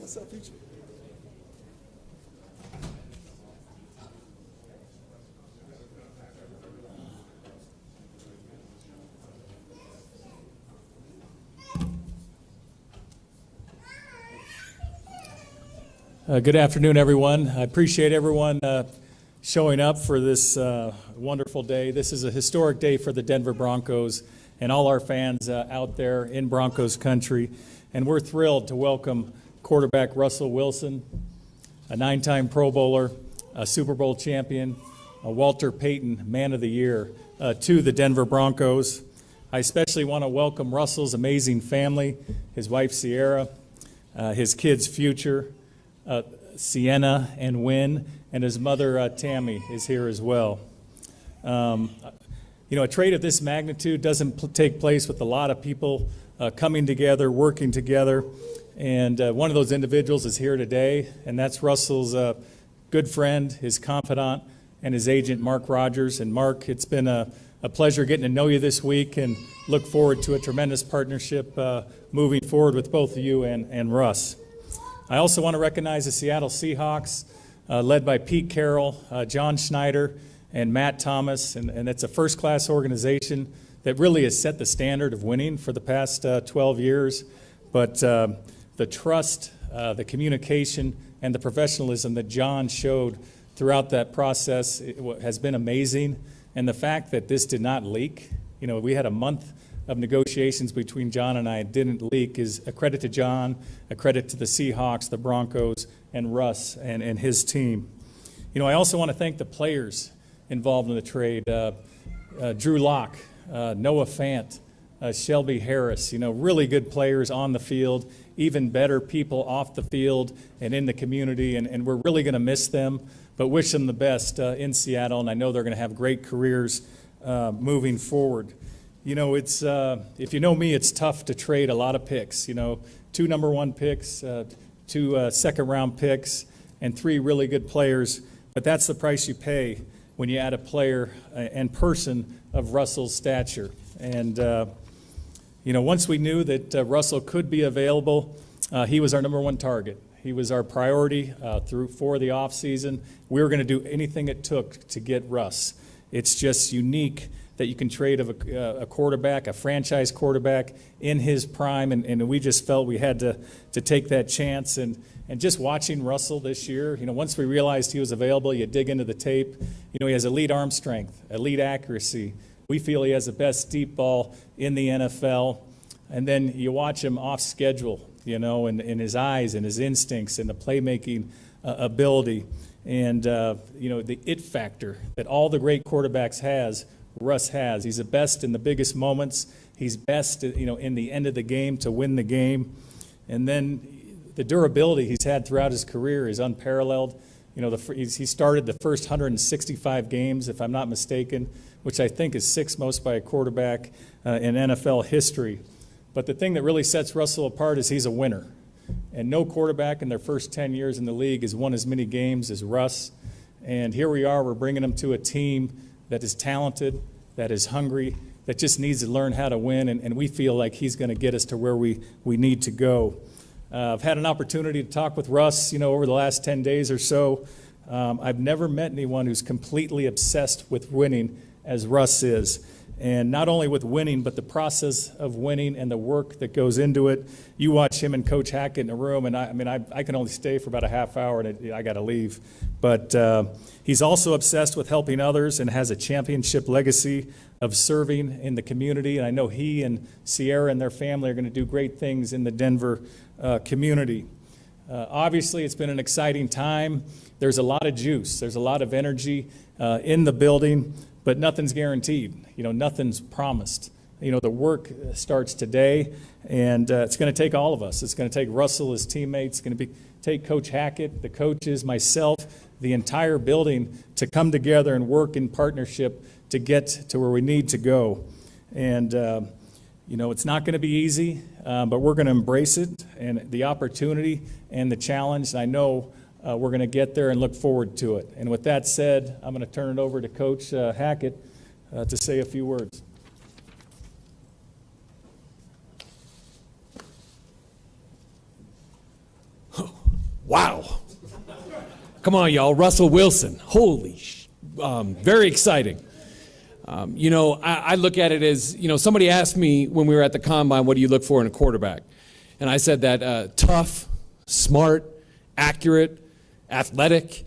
What's up, Future? Good afternoon, everyone. I appreciate everyone showing up for this wonderful day. This is a historic day for the Denver Broncos and all our fans out there in Broncos country. And we're thrilled to welcome quarterback Russell Wilson, a 9-time Pro Bowler, a Super Bowl champion, a Walter Payton Man of the Year, to the Denver Broncos. I especially want to welcome Russell's amazing family, his wife Sierra, his kids Future, Sienna and Wynn, and his mother Tammy is here as well. A trade of this magnitude doesn't take place with a lot of people coming together, working together, and one of those individuals is here today, and that's Russell's good friend, his confidant, and his agent, Mark Rogers. And Mark, it's been a pleasure getting to know you this week, and look forward to a tremendous partnership moving forward with both of you and Russ. I also want to recognize the Seattle Seahawks, led by Pete Carroll, John Schneider, and Matt Thomas, and it's a first-class organization that really has set the standard of winning for the past 12 years. But the trust, the communication, and the professionalism that John showed throughout that process has been amazing. And the fact that this did not leak, we had a month of negotiations between John and I, it didn't leak, is a credit to John, a credit to the Seahawks, the Broncos, and Russ and his team. I also want to thank the players involved in the trade. Drew Lock, Noah Fant, Shelby Harris, really good players on the field, even better people off the field and in the community, and we're really going to miss them, but wish them the best in Seattle, and I know they're going to have great careers moving forward. It's if you know me, it's tough to trade a lot of picks. 2 number 1 picks, 2 second-round picks, and 3 really good players. But that's the price you pay when you add a player and person of Russell's stature. And once we knew that Russell could be available, he was our number 1 target. He was our priority for the offseason. We were going to do anything it took to get Russ. It's just unique that you can trade of a quarterback, a franchise quarterback in his prime, and we just felt we had to take that chance. And just watching Russell this year, once we realized he was available, you dig into the tape, he has elite arm strength, elite accuracy. We feel he has the best deep ball in the NFL. And then you watch him off schedule, and his eyes and his instincts and the playmaking ability. And, the it factor that all the great quarterbacks Russ has. He's the best in the biggest moments. He's best, in the end of the game to win the game. And then the durability he's had throughout his career is unparalleled. He started the first 165 games, if I'm not mistaken, which I think is 6th most by a quarterback in NFL history. But the thing that really sets Russell apart is he's a winner. And no quarterback in their first 10 years in the league has won as many games as Russ. And here we are, we're bringing him to a team that is talented, that is hungry, that just needs to learn how to win, and we feel like he's going to get us to where we need to go. I've had an opportunity to talk with Russ, over the last 10 days or so. I've never met anyone who's completely obsessed with winning as Russ is. And not only with winning, but the process of winning and the work that goes into it. You watch him and Coach Hackett in a room, and I can only stay for about a half hour, and I got to leave. But he's also obsessed with helping others and has a championship legacy of serving in the community. And I know he and Sierra and their family are going to do great things in the Denver community. Obviously, it's been an exciting time. There's a lot of juice. There's a lot of energy in the building. But nothing's guaranteed, nothing's promised. The work starts today, and it's going to take all of us. It's going to take Russell, his teammates, it's going to take Coach Hackett, the coaches, myself, the entire building to come together and work in partnership to get to where we need to go. And, it's not going to be easy, but we're going to embrace it and the opportunity and the challenge. And I know we're going to get there and look forward to it. And with that said, I'm going to turn it over to Coach Hackett to say a few words. Come on, y'all. Russell Wilson. Very exciting. I look at it as, somebody asked me when we were at the combine, what do you look for in a quarterback? And I said that tough, smart, accurate, athletic.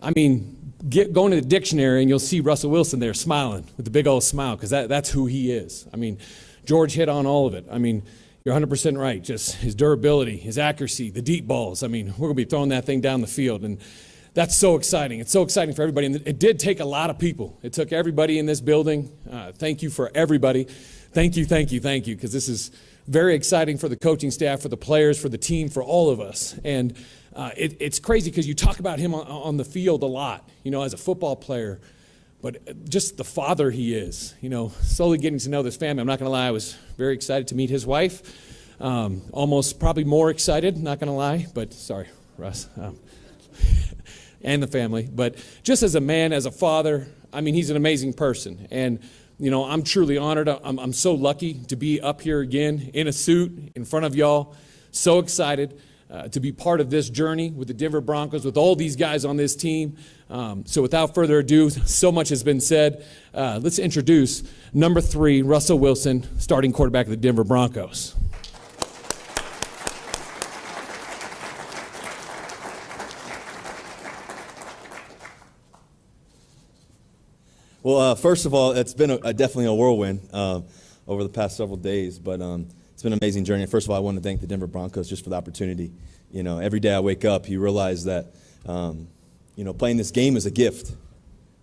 I mean, go into the dictionary and you'll see Russell Wilson there smiling with the big old smile, because that's who he is. I mean, George hit on all of it. I mean, you're 100% right. Just his durability, his accuracy, the deep balls. I mean, we're going to be throwing that thing down the field. And that's so exciting. It's so exciting for everybody. And it did take a lot of people. It took everybody in this building. Thank you for everybody. Thank you, because this is very exciting for the coaching staff, for the players, for the team, for all of us. And it's crazy because you talk about him on the field a lot, as a football player, but just the father he is, slowly getting to know this family. I'm not going to lie, I was very excited to meet his wife. Almost probably more excited, not going to lie, but sorry, Russ. And the family. But just as a man, as a father, I mean, he's an amazing person. And, I'm truly honored. I'm so lucky to be up here again in a suit in front of y'all. So excited to be part of this journey with the Denver Broncos, with all these guys on this team. So without further ado, so much has been said. Let's introduce number 3, Russell Wilson, starting quarterback of the Denver Broncos. Well, first of all, it's been definitely a whirlwind over the past several days, but it's been an amazing journey. First of all, I want to thank the Denver Broncos just for the opportunity. Every day I wake up, you realize that, playing this game is a gift.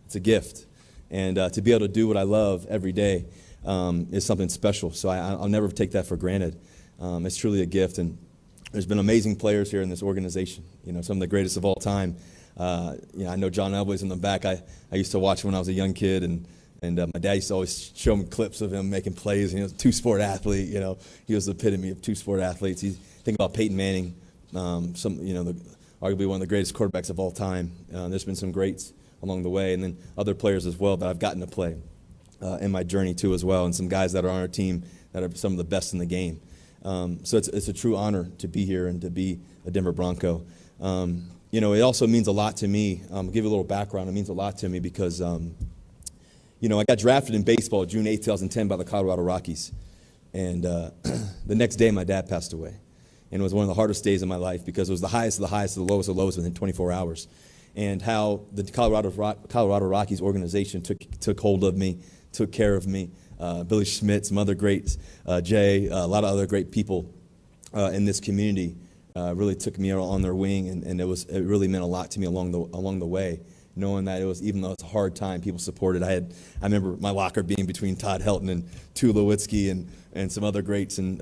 It's a gift. And to be able to do what I love every day is something special. So I'll never take that for granted. It's truly a gift. And there's been amazing players here in this organization, some of the greatest of all time. I know John Elway's in the back. I used to watch him when I was a young kid, and my dad used to always show me clips of him making plays. He was a two-sport athlete. He was the epitome of two-sport athletes. Think about Peyton Manning, arguably one of the greatest quarterbacks of all time. There's been some greats along the way, and then other players as well that I've gotten to play in my journey too as well, and some guys that are on our team that are some of the best in the game. So it's a true honor to be here and to be a Denver Bronco. It also means a lot to me. I'll give you a little background. It means a lot to me because, I got drafted in baseball June 8, 2010 by the Colorado Rockies. And the next day, my dad passed away. And it was one of the hardest days of my life because it was the highest of the highest, the lowest of the lowest within 24 hours. And how the Colorado Rockies organization took hold of me, took care of me. Billy Schmidt, some other greats, Jay, a lot of other great people in this community. Really took me on their wing, and it really meant a lot to me along the way, knowing that even though it's a hard time, people supported. I remember my locker being between Todd Helton and Tulowitzki and some other greats, and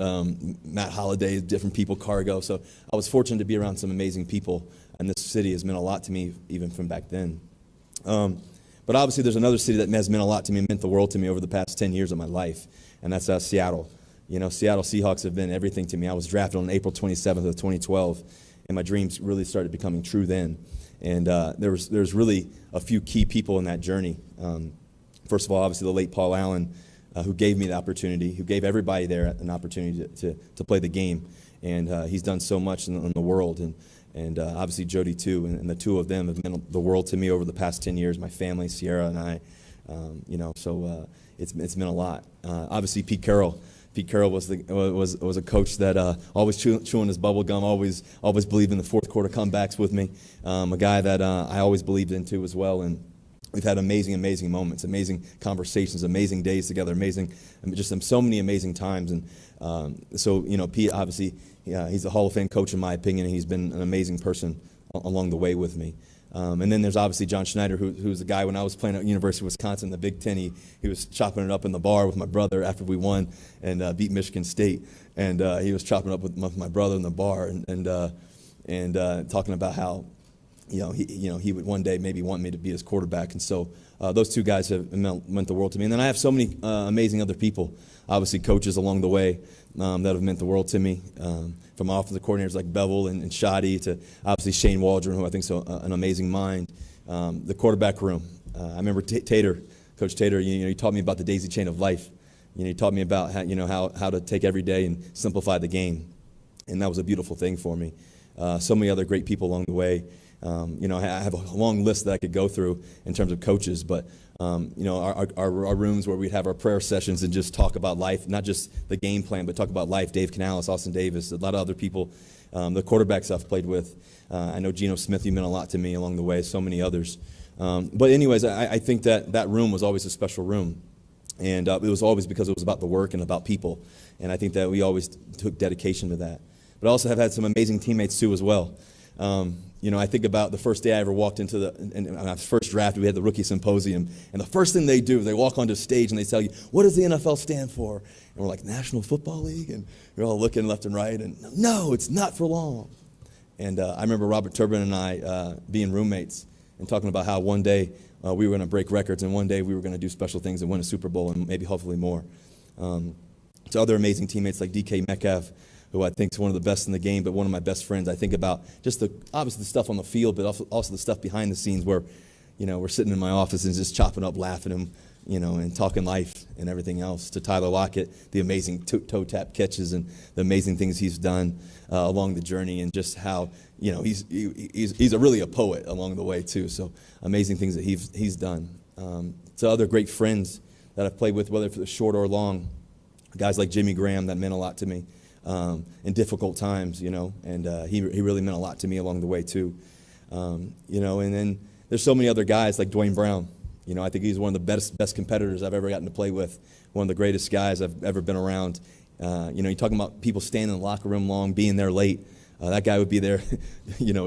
Matt Holliday, different people, Cargo. So I was fortunate to be around some amazing people, and this city has meant a lot to me even from back then. But obviously there's another city that has meant a lot to me, meant the world to me over the past 10 years of my life, and that's Seattle. Seattle Seahawks have been everything to me. I was drafted on April 27th of 2012, and my dreams really started becoming true then. And there's really a few key people in that journey. First of all, obviously the late Paul Allen, who gave me the opportunity, who gave everybody there an opportunity to play the game. And he's done so much in the world. And obviously Jody too, and the two of them have meant the world to me over the past 10 years, my family, Sierra and I. It's meant a lot. Obviously Pete Carroll. Pete Carroll was a coach that always chewing his bubble gum, always believed in the fourth quarter comebacks with me. A guy that I always believed in too as well, and we've had amazing moments, amazing conversations, amazing days together, so many amazing times. And Pete obviously, he's a Hall of Fame coach in my opinion, and he's been an amazing person along the way with me. And then there's obviously John Schneider, who's a guy when I was playing at University of Wisconsin, the Big Ten. He was chopping it up in the bar with my brother after we won and beat Michigan State. And he was chopping up with my brother in the bar and talking about how he would one day maybe want me to be his quarterback. And so those two guys have meant the world to me. And then I have so many amazing other people, obviously coaches along the way that have meant the world to me. From offensive coordinators like Bevel and Shoddy to obviously Shane Waldron, who I think is an amazing mind. The quarterback room. I remember Coach Tater. He taught me about the daisy chain of life. He taught me about how to take every day and simplify the game, and that was a beautiful thing for me. So many other great people along the way. I have a long list that I could go through in terms of coaches, but our rooms where we'd have our prayer sessions and just talk about life, not just the game plan, but talk about life. Dave Canales, Austin Davis, a lot of other people, the quarterbacks I've played with. I know Geno Smith, you meant a lot to me along the way, so many others. But anyways, I think that room was always a special room. And it was always because it was about the work and about people. And I think that we always took dedication to that. But I also have had some amazing teammates too as well. I think about the first day I ever walked into in my first draft, we had the rookie symposium, and the first thing they do, they walk onto stage and they tell you, what does the NFL stand for? And we're like, National Football League? And you're all looking left and right, and no, it's not for long. And I remember Robert Turbin and I being roommates and talking about how one day we were going to break records, and one day we were going to do special things and win a Super Bowl and maybe hopefully more. To other amazing teammates like DK Metcalf, who I think is one of the best in the game, but one of my best friends. I think about just obviously the stuff on the field, but also the stuff behind the scenes where, we're sitting in my office and just chopping up, laughing and talking life and everything else. To Tyler Lockett, the amazing toe tap catches and the amazing things he's done along the journey, and just how, he's really a poet along the way too. So amazing things that he's done. To other great friends that I've played with, whether for the short or long, guys like Jimmy Graham, that meant a lot to me. In difficult times, and he really meant a lot to me along the way too. And then there's so many other guys like Dwayne Brown. I think he's one of the best competitors I've ever gotten to play with, one of the greatest guys I've ever been around. You're talking about people standing in the locker room long, being there late. That guy would be there,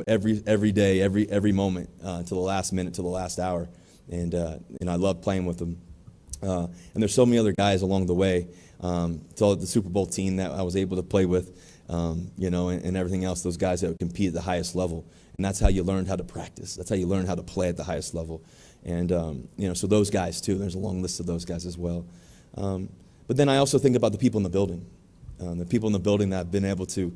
every day, every moment, to the last minute, to the last hour. And I love playing with him. And there's so many other guys along the way. To the Super Bowl team that I was able to play with, and everything else, those guys that would compete at the highest level. And that's how you learned how to practice. That's how you learn how to play at the highest level. And, so those guys too, there's a long list of those guys as well. But then I also think about the people in the building, that I've been able to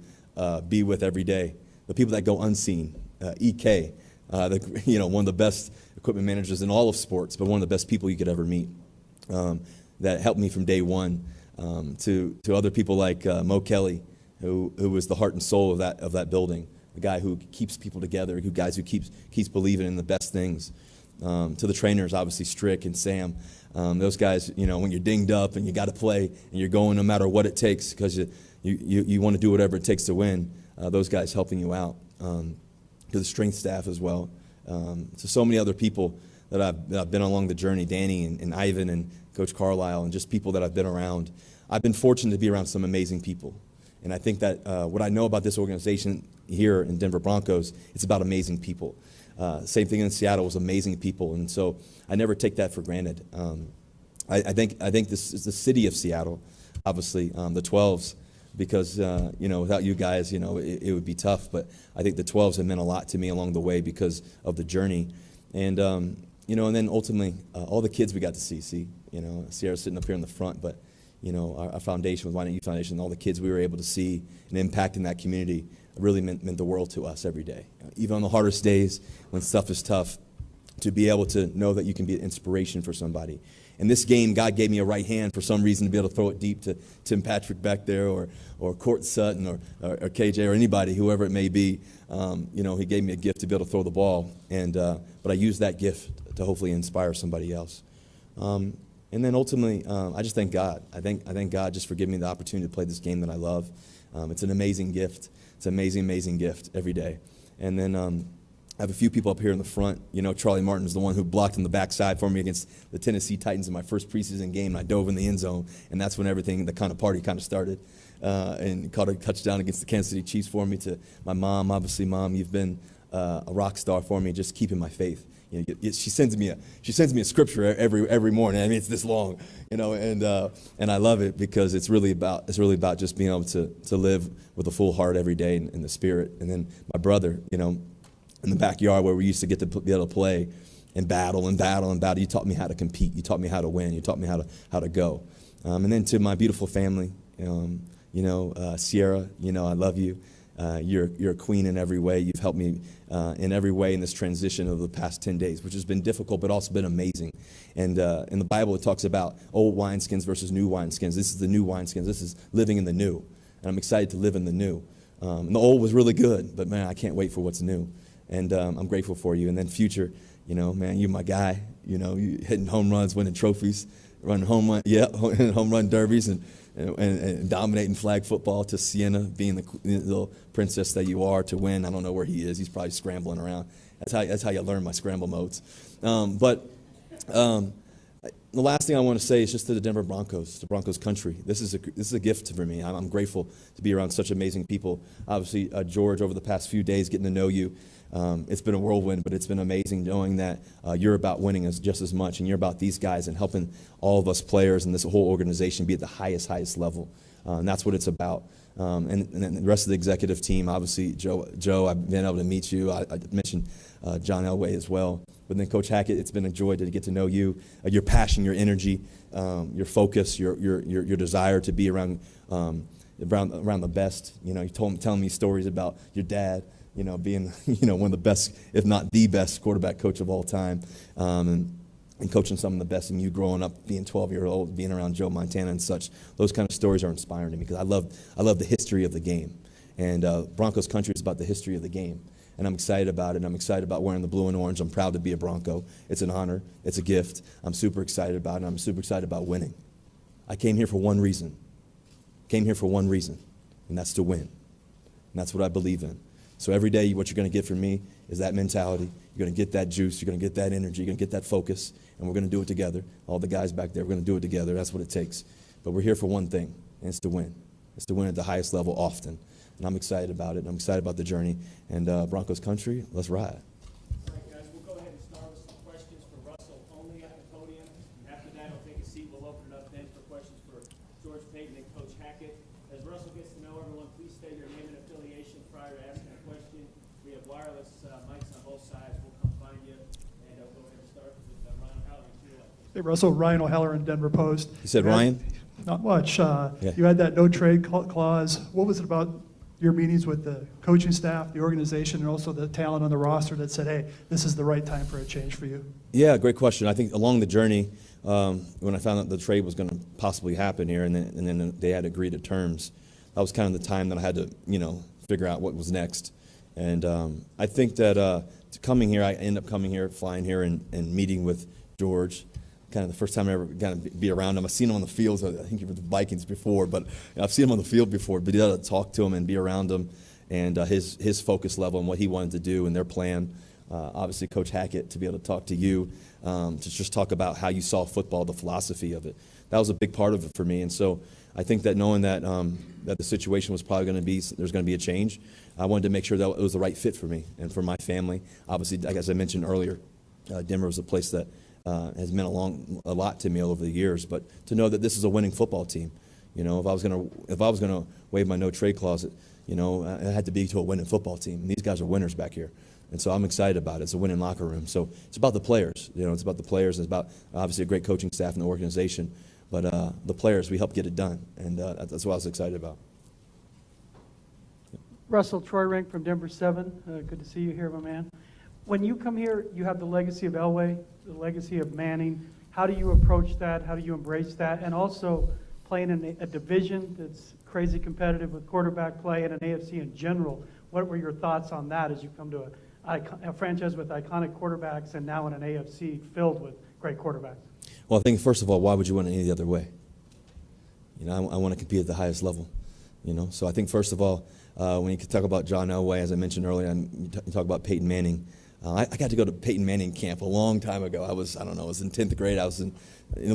be with every day, the people that go unseen. EK, one of the best equipment managers in all of sports, but one of the best people you could ever meet, that helped me from day one. To other people like Mo Kelly, who was the heart and soul of that building, the guy who keeps people together, who keeps believing in the best things. To the trainers, obviously Strick and Sam, those guys, when you're dinged up and you got to play and you're going no matter what it takes because you want to do whatever it takes to win. Those guys helping you out. To the strength staff as well. To so many other people that I've been along the journey, Danny and Ivan and Coach Carlisle, and just people that I've been around. I've been fortunate to be around some amazing people. And I think that what I know about this organization here in Denver Broncos, it's about amazing people. Same thing in Seattle was amazing people. And so I never take that for granted. I think this is the city of Seattle, obviously, the 12s, because, without you guys, it would be tough. But I think the 12s have meant a lot to me along the way because of the journey. And, and then ultimately, all the kids we got to see, Sierra's sitting up here in the front, but, our foundation with Why Not You Foundation, all the kids we were able to see and impact in that community really meant the world to us every day. Even on the hardest days when stuff is tough, to be able to know that you can be an inspiration for somebody. In this game, God gave me a right hand for some reason to be able to throw it deep to Tim Patrick back there or Court Sutton or KJ or anybody, whoever it may be. He gave me a gift to be able to throw the ball. But I used that gift to hopefully inspire somebody else. And then ultimately, I just thank God. I thank God just for giving me the opportunity to play this game that I love. It's an amazing gift. It's an amazing, amazing gift every day. And then I have a few people up here in the front. Charlie Martin is the one who blocked on the backside for me against the Tennessee Titans in my first preseason game. And I dove in the end zone, and that's when the party started. And caught a touchdown against the Kansas City Chiefs for me. To my mom, obviously, Mom, you've been a rock star for me, just keeping my faith. She sends me a scripture every morning. I mean, it's this long, and I love it because it's really about just being able to live with a full heart every day in the Spirit. And then my brother, in the backyard where we used to get to be able to play and battle. You taught me how to compete. You taught me how to win. You taught me how to go. And then to my beautiful family, Sierra, I love you. You're a queen in every way. You've helped me in every way in this transition of the past 10 days, which has been difficult but also been amazing. And in the Bible, it talks about old wineskins versus new wineskins. This is the new wineskins. This is living in the new. And I'm excited to live in the new. And the old was really good, but man, I can't wait for what's new. And I'm grateful for you. And then future, man, you're my guy. You hitting home runs, winning trophies, running home run derbies, and dominating flag football to Sienna, being the little princess that you are, to win. I don't know where he is. He's probably scrambling around. That's how you learn my scramble modes. The last thing I want to say is just to the Denver Broncos, the Broncos country. This is a gift for me. I'm grateful to be around such amazing people. Obviously, George, over the past few days, getting to know you, it's been a whirlwind, but it's been amazing knowing that you're about winning just as much, and you're about these guys and helping all of us players and this whole organization be at the highest level. And that's what it's about. And the rest of the executive team, obviously, Joe, I've been able to meet you. I mentioned John Elway as well. But then Coach Hackett, it's been a joy to get to know you, your passion, your energy, your focus, your desire to be around the best. You're telling me stories about your dad, being one of the best, if not the best, quarterback coach of all time, and coaching some of the best, and you growing up, being 12-year-old, being around Joe Montana and such. Those kind of stories are inspiring to me because I love the history of the game, and Broncos country is about the history of the game. And I'm excited about it. I'm excited about wearing the blue and orange. I'm proud to be a Bronco. It's an honor. It's a gift. I'm super excited about it. I'm super excited about winning. I came here for one reason. And that's to win. And that's what I believe in. So every day, what you're going to get from me is that mentality. You're going to get that juice. You're going to get that energy. You're going to get that focus. And we're going to do it together. All the guys back there, we're going to do it together. That's what it takes. But we're here for one thing, and it's to win. It's to win at the highest level often. And I'm excited about it. I'm excited about the journey. And Broncos country, let's ride. All right, guys, we'll go ahead and start with some questions for Russell only at the podium. After that, I'll take a seat. We'll open it up then for questions for George, Peyton, and Coach Hackett. As Russell gets to know everyone, please state your name and affiliation prior to asking a question. We have wireless mics on both sides. We'll come find you. And we'll go ahead and start with Ryan O'Halloran. Hey, Russell, Ryan O'Halloran, Denver Post. You said Ryan? Not much. Yeah. You had that no trade clause. What was it about your meetings with the coaching staff, the organization, and also the talent on the roster that said, hey, this is the right time for a change for you? Yeah, great question. I think along the journey, when I found out the trade was going to possibly happen here, and then they had agreed to terms, that was kind of the time that I had to, figure out what was next. And I think that I ended up coming here, flying here, and meeting with George. Kind of the first time I ever got to be around him. I've seen him on the fields. I think he was the Vikings before, but I've seen him on the field before. But you got to talk to him and be around him, and his focus level and what he wanted to do and their plan. Obviously, Coach Hackett, to be able to talk to you, to just talk about how you saw football, the philosophy of it. That was a big part of it for me. And so I think that knowing that that the situation was probably going to be, there's going to be a change, I wanted to make sure that it was the right fit for me and for my family. Obviously, like as I mentioned earlier, Denver was a place that has meant a lot to me over the years. But to know that this is a winning football team, if I was gonna waive my no trade clause, it had to be to a winning football team. And these guys are winners back here, and so I'm excited about it. It's a winning locker room. So it's about the players. It's about the players. It's about obviously a great coaching staff and the organization. But the players, we help get it done, and that's what I was excited about. Russell, Troy Rink from Denver 7. Good to see you here, my man. When you come here, you have the legacy of Elway, the legacy of Manning. How do you approach that? How do you embrace that? And also playing in a division that's crazy competitive with quarterback play and an AFC in general. What were your thoughts on that as you come to a franchise with iconic quarterbacks and now in an AFC filled with great quarterbacks? Well, I think, first of all, why would you want it any other way? I want to compete at the highest level. So I think, first of all, when you talk about John Elway, as I mentioned earlier, and you talk about Peyton Manning, I got to go to Peyton Manning camp a long time ago. I was in 10th grade. I was in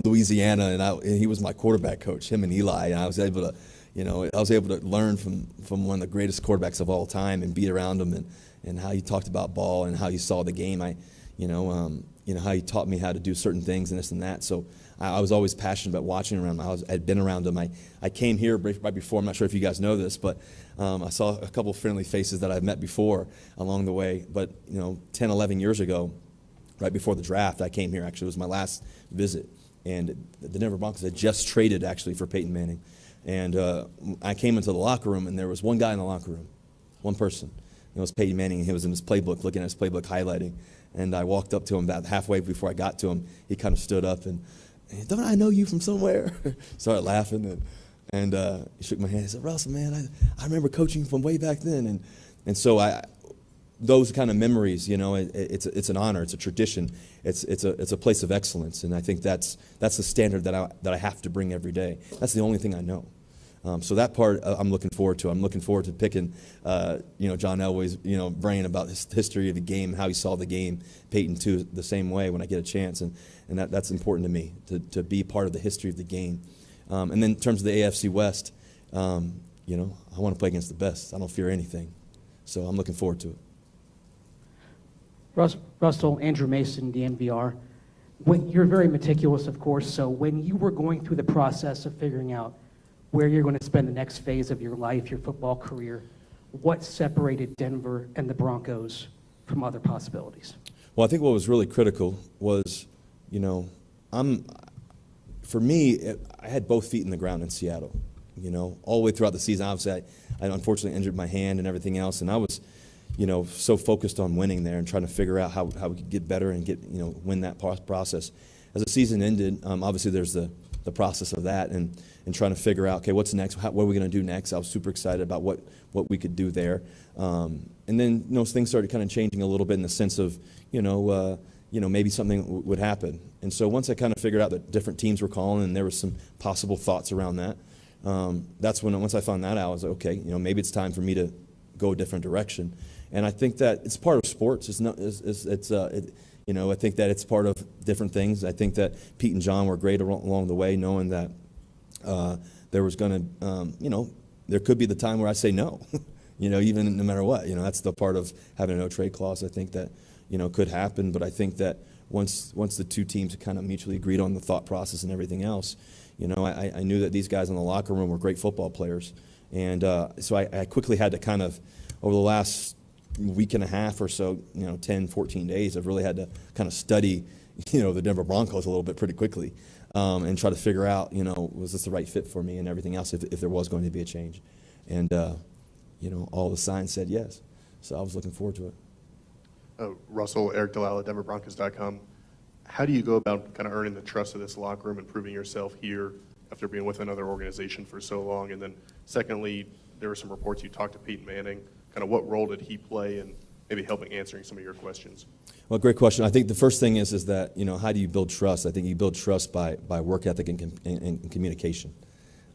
Louisiana, and he was my quarterback coach, him and Eli, and I was able to learn from one of the greatest quarterbacks of all time and be around him and how he talked about ball and how he saw the game. How he taught me how to do certain things and this and that. So I was always passionate about watching around him. I'd been around him. I came here right before. I'm not sure if you guys know this, but I saw a couple of friendly faces that I've met before along the way. But 10, 11 years ago, right before the draft, I came here. Actually, it was my last visit, and the Denver Broncos had just traded actually for Peyton Manning. And I came into the locker room, and there was one guy in the locker room, one person. It was Peyton Manning, and he was in his playbook, looking at his playbook, highlighting. And I walked up to him about halfway before I got to him. He kind of stood up and don't I know you from somewhere? Started laughing and he shook my hand. He said, Russell, man, I remember coaching from way back then. And so those kind of memories, it's an honor, it's a tradition, it's a place of excellence, and I think that's the standard that I have to bring every day. That's the only thing I know. So that part I'm looking forward to. I'm looking forward to picking, John Elway's, brain about his history of the game, how he saw the game. Peyton too, the same way when I get a chance, and that's important to me to be part of the history of the game. And then in terms of the AFC West, I want to play against the best. I don't fear anything, so I'm looking forward to it. Russell, Andrew Mason, DNVR. You're very meticulous, of course, so when you were going through the process of figuring out where you're going to spend the next phase of your life, your football career, what separated Denver and the Broncos from other possibilities? Well, I think what was really critical was, for me, I had both feet in the ground in Seattle, all the way throughout the season. Obviously, I unfortunately injured my hand and everything else, and I was, so focused on winning there and trying to figure out how we could get better and win that process. As the season ended, obviously there's the process of that and trying to figure out, okay, what's next? What are we going to do next? I was super excited about what we could do there. And then, things started kind of changing a little bit in the sense of, maybe something would happen. And so once I kind of figured out that different teams were calling and there was some possible thoughts around that, that's when, once I found that out, I was like, okay, maybe it's time for me to go a different direction. And I think that it's part of sports. I think that it's part of different things. I think that Pete and John were great along the way, knowing that there was going to, there could be the time where I say no, even no matter what. That's the part of having a no-trade clause. I think that, could happen. But I think that once the two teams kind of mutually agreed on the thought process and everything else, I knew that these guys in the locker room were great football players. And so I quickly had to kind of, over the last week and a half or so, 10, 14 days, I've really had to kind of study, the Denver Broncos a little bit pretty quickly and try to figure out, was this the right fit for me and everything else if there was going to be a change. And, all the signs said yes. So I was looking forward to it. Russell, Eric Dalal at DenverBroncos.com. How do you go about kind of earning the trust of this locker room and proving yourself here after being with another organization for so long? And then secondly, there were some reports you talked to Peyton Manning. Kind of what role did he play in maybe helping answering some of your questions? Well, great question. I think the first thing is that, how do you build trust? I think you build trust by work ethic and communication.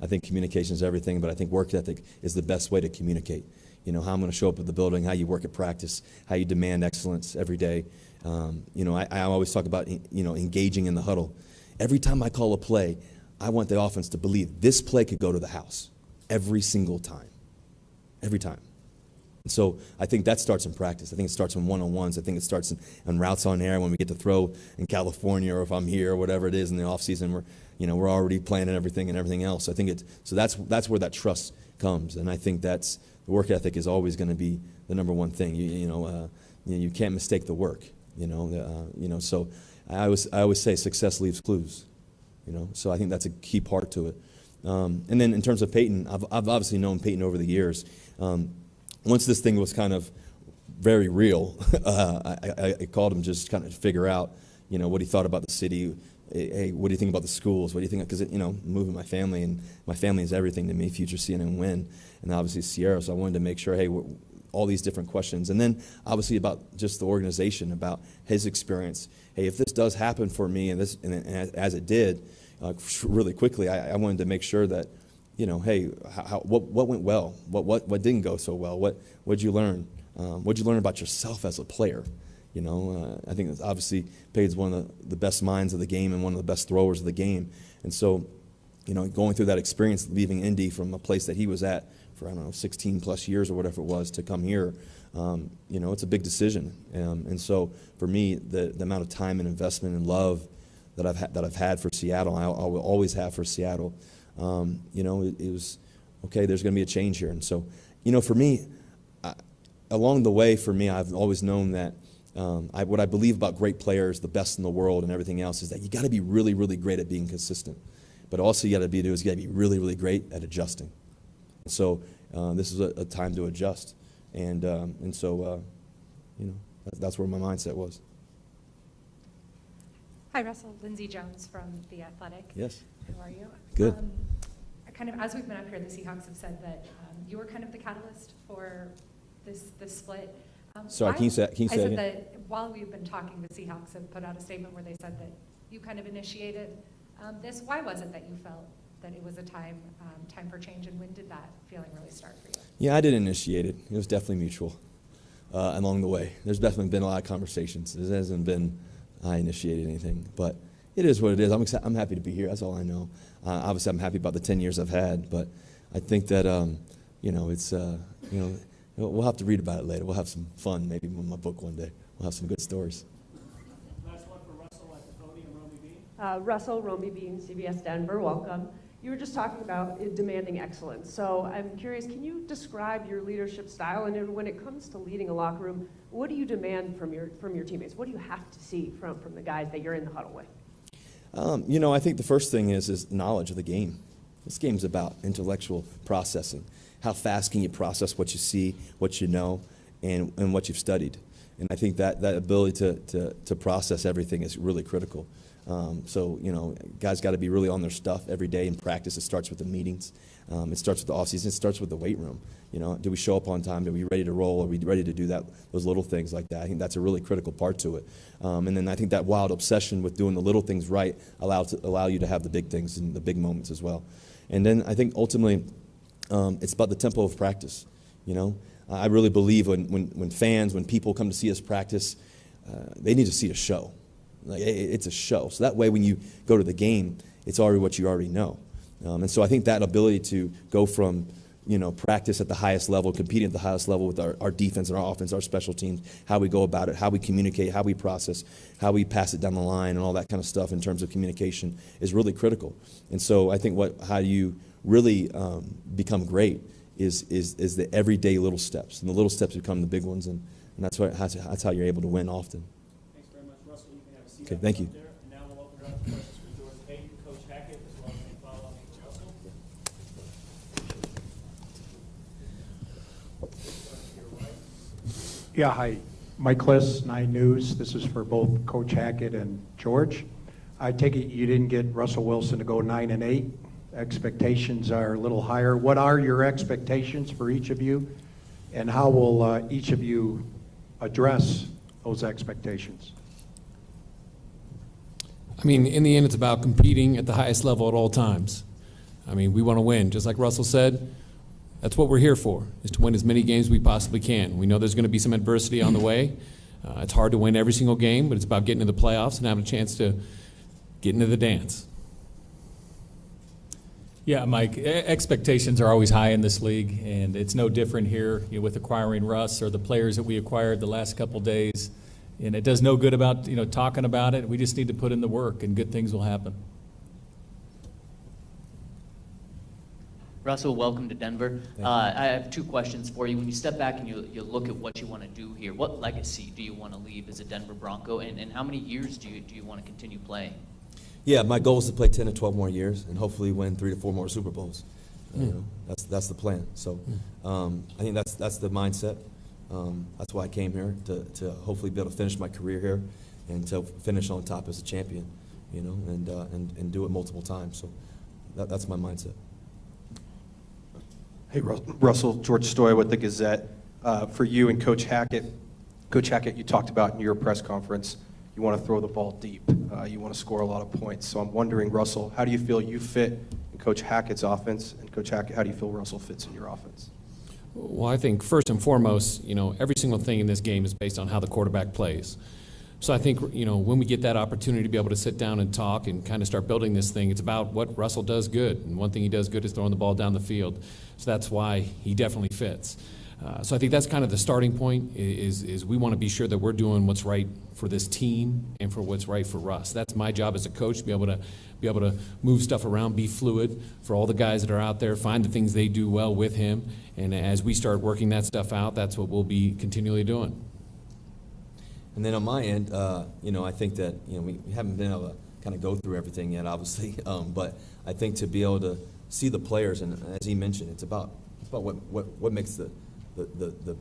I think communication is everything, but I think work ethic is the best way to communicate. How I'm going to show up at the building, how you work at practice, how you demand excellence every day. I always talk about, engaging in the huddle. Every time I call a play, I want the offense to believe this play could go to the house every single time. Every time. So I think that starts in practice. I think it starts in one-on-ones. I think it starts in routes on air when we get to throw in California, or if I'm here or whatever it is in the off season. We're already planning everything and everything else. I think that's where that trust comes, and I think that's the work ethic is always going to be the number one thing. You can't mistake the work. So I always say success leaves clues. So I think that's a key part to it. And then in terms of Peyton, I've obviously known Peyton over the years. Once this thing was kind of very real, I called him just kind of to figure out, what he thought about the city. Hey, what do you think about the schools? What do you think? Because, moving my family, and my family is everything to me, future CNN win, and obviously Sierra. So I wanted to make sure, hey, all these different questions. And then obviously about just the organization, about his experience. Hey, if this does happen for me, and as it did, really quickly, I wanted to make sure that, hey, what went well? What didn't go so well? What'd you learn? What'd you learn about yourself as a player? I think it's obviously Peyton's one of the best minds of the game and one of the best throwers of the game. And so, going through that experience, leaving Indy from a place that he was at for, 16 plus years or whatever it was to come here, it's a big decision. And so for me, the amount of time and investment and love that I've had for Seattle, I will always have for Seattle. It was, okay, there's going to be a change here. And so, for me, along the way, for me, I've always known that what I believe about great players, the best in the world and everything else, is that you got to be really, really great at being consistent. But also you got to be really, really great at adjusting. So this is a time to adjust. And so, that's where my mindset was. Hi, Russell. Lindsay Jones from The Athletic. Yes. How are you? Good. Kind of as we've been up here, the Seahawks have said that you were kind of the catalyst for this split. Sorry, can you say I it said again? that while we've been talking, the Seahawks have put out a statement where they said that you kind of initiated this. Why was it that you felt that it was a time for change, and when did that feeling really start for you? Yeah, I didn't initiate it. It was definitely mutual along the way. There's definitely been a lot of conversations. It hasn't been I initiated anything, but it is what it is. I'm happy to be here. That's all I know. Obviously, I'm happy about the 10 years I've had, but I think that it's we'll have to read about it later. We'll have some fun maybe with my book one day. We'll have some good stories. Last one for Russell at the podium, Romy B. Russell, Romy Bean, CBS Denver, welcome. You were just talking about demanding excellence. So I'm curious, can you describe your leadership style? And then when it comes to leading a locker room, what do you demand from your teammates? What do you have to see from the guys that you're in the huddle with? I think the first thing is knowledge of the game. This game's about intellectual processing. How fast can you process what you see, what you know, and what you've studied? And I think that ability to process everything is really critical. Guys got to be really on their stuff every day in practice. It starts with the meetings. It starts with the offseason. It starts with the weight room. Do we show up on time? Are we ready to roll? Are we ready to do that? Those little things like that. I think that's a really critical part to it. And then I think that wild obsession with doing the little things right allow you to have the big things and the big moments as well. And then I think ultimately it's about the tempo of practice. I really believe when people come to see us practice, they need to see a show. Like it's a show. So that way when you go to the game, it's already what you already know. And so I think that ability to go from, practice at the highest level, competing at the highest level with our defense and our offense, our special teams, how we go about it, how we communicate, how we process, how we pass it down the line and all that kind of stuff in terms of communication is really critical. And so I think how you really become great is the everyday little steps. And the little steps become the big ones, and that's how you're able to win often. Thanks very much, Russell. You can have a seat Okay, up thank you. there. And now we'll open it up to questions for George Peyton, Coach Hackett, as well as any follow-up for Russell. Yeah, hi. Mike Kliss, 9 News. This is for both Coach Hackett and George. I take it you didn't get Russell Wilson to go 9-8. Expectations are a little higher. What are your expectations for each of you? And how will each of you address those expectations? I mean, in the end, it's about competing at the highest level at all times. I mean, we want to win. Just like Russell said, that's what we're here for, is to win as many games as we possibly can. We know there's going to be some adversity on the way. It's hard to win every single game, but it's about getting to the playoffs and having a chance to get into the dance. Yeah, Mike, expectations are always high in this league, and it's no different here with acquiring Russ or the players that we acquired the last couple days. And it does no good about talking about it. We just need to put in the work, and good things will happen. Russell, welcome to Denver. I have 2 questions for you. When you step back and you look at what you want to do here, what legacy do you want to leave as a Denver Bronco, and how many years do you want to continue playing? Yeah, my goal is to play 10 to 12 more years and hopefully win 3 to 4 more Super Bowls. That's the plan. So I think that's the mindset. That's why I came here, to hopefully be able to finish my career here and to finish on top as a champion, and do it multiple times. So that's my mindset. Hey, Russell, George Stoya with the Gazette. For you and Coach Hackett. Coach Hackett, you talked about in your press conference, you want to throw the ball deep. You want to score a lot of points. So I'm wondering, Russell, how do you feel you fit in Coach Hackett's offense? And Coach Hackett, how do you feel Russell fits in your offense? Well, I think first and foremost, every single thing in this game is based on how the quarterback plays. So I think, when we get that opportunity to be able to sit down and talk and kind of start building this thing, it's about what Russell does good. And one thing he does good is throwing the ball down the field. So that's why he definitely fits. So I think that's kind of the starting point is we want to be sure that we're doing what's right for this team and for what's right for Russ. That's my job as a coach, to be able to move stuff around, be fluid for all the guys that are out there, find the things they do well with him. And as we start working that stuff out, that's what we'll be continually doing. And then on my end, I think that we haven't been able to kind of go through everything yet, obviously. But I think to be able to see the players, and as he mentioned, it's about what makes the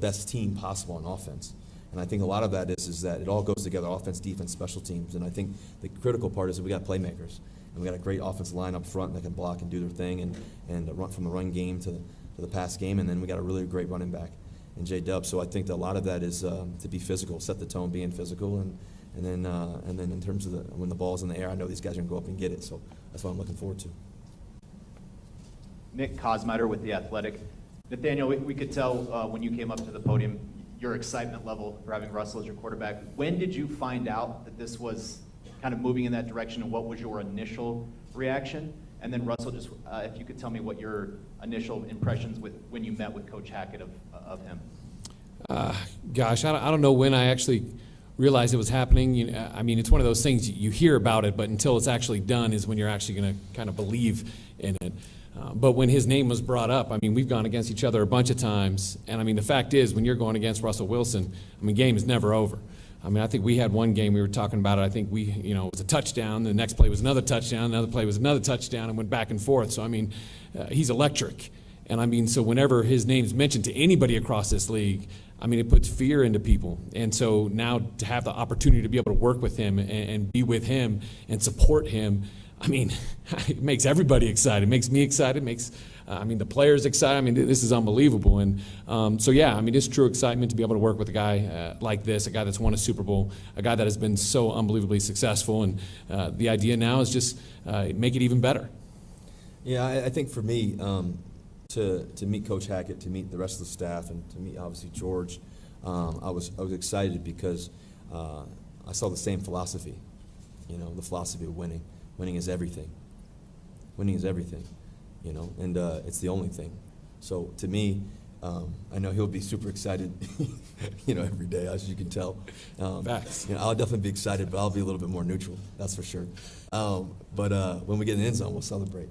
best team possible on offense. And I think a lot of that is that it all goes together: offense, defense, special teams. And I think the critical part is that we got playmakers, and we got a great offensive line up front that can block and do their thing, and run from the run game to the pass game. And then we got a really great running back. J-Dub. So I think that a lot of that is to be physical, set the tone, being physical, and then in terms of when the ball's in the air, I know these guys are going to go up and get it. So that's what I'm looking forward to. Nick Kosmider with The Athletic. Nathaniel, we could tell when you came up to the podium your excitement level for having Russell as your quarterback. When did you find out that this was kind of moving in that direction, and what was your initial reaction? And then Russell, just if you could tell me what your initial impressions when you met with Coach Hackett of him. Gosh, I don't know when I actually realized it was happening. You know, I mean, it's one of those things you hear about it, but until it's actually done is when you're actually going to kind of believe in it. But when his name was brought up, I mean, we've gone against each other a bunch of times. And I mean, the fact is, when you're going against Russell Wilson, I mean, game is never over. I mean, I think we had one game we were talking about it. I think it was a touchdown. The next play was another touchdown. Another play was another touchdown, and went back and forth. So, I mean, he's electric. And I mean, so whenever his name's mentioned to anybody across this league, I mean, it puts fear into people. And so now to have the opportunity to be able to work with him and be with him and support him, I mean, it makes everybody excited. It makes me excited. It makes, the players excited. I mean, this is unbelievable. And so, yeah, I mean, it's true excitement to be able to work with a guy like this, a guy that's won a Super Bowl, a guy that has been so unbelievably successful. And the idea now is just make it even better. Yeah, I think for me, to meet Coach Hackett, to meet the rest of the staff, and to meet obviously George, I was excited because I saw the same philosophy, the philosophy of winning. Winning is everything. Winning is everything, and it's the only thing. So to me, I know he'll be super excited, every day, as you can tell. Facts. I'll definitely be excited, but I'll be a little bit more neutral, that's for sure. But when we get in the end zone, we'll celebrate.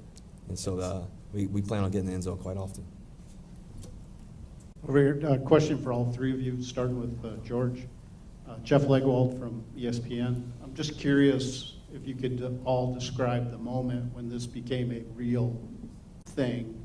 And so we plan on getting in the end zone quite often. Over here, question for all three of you, starting with George. Jeff Legwold from ESPN. I'm just curious if you could all describe the moment when this became a real thing.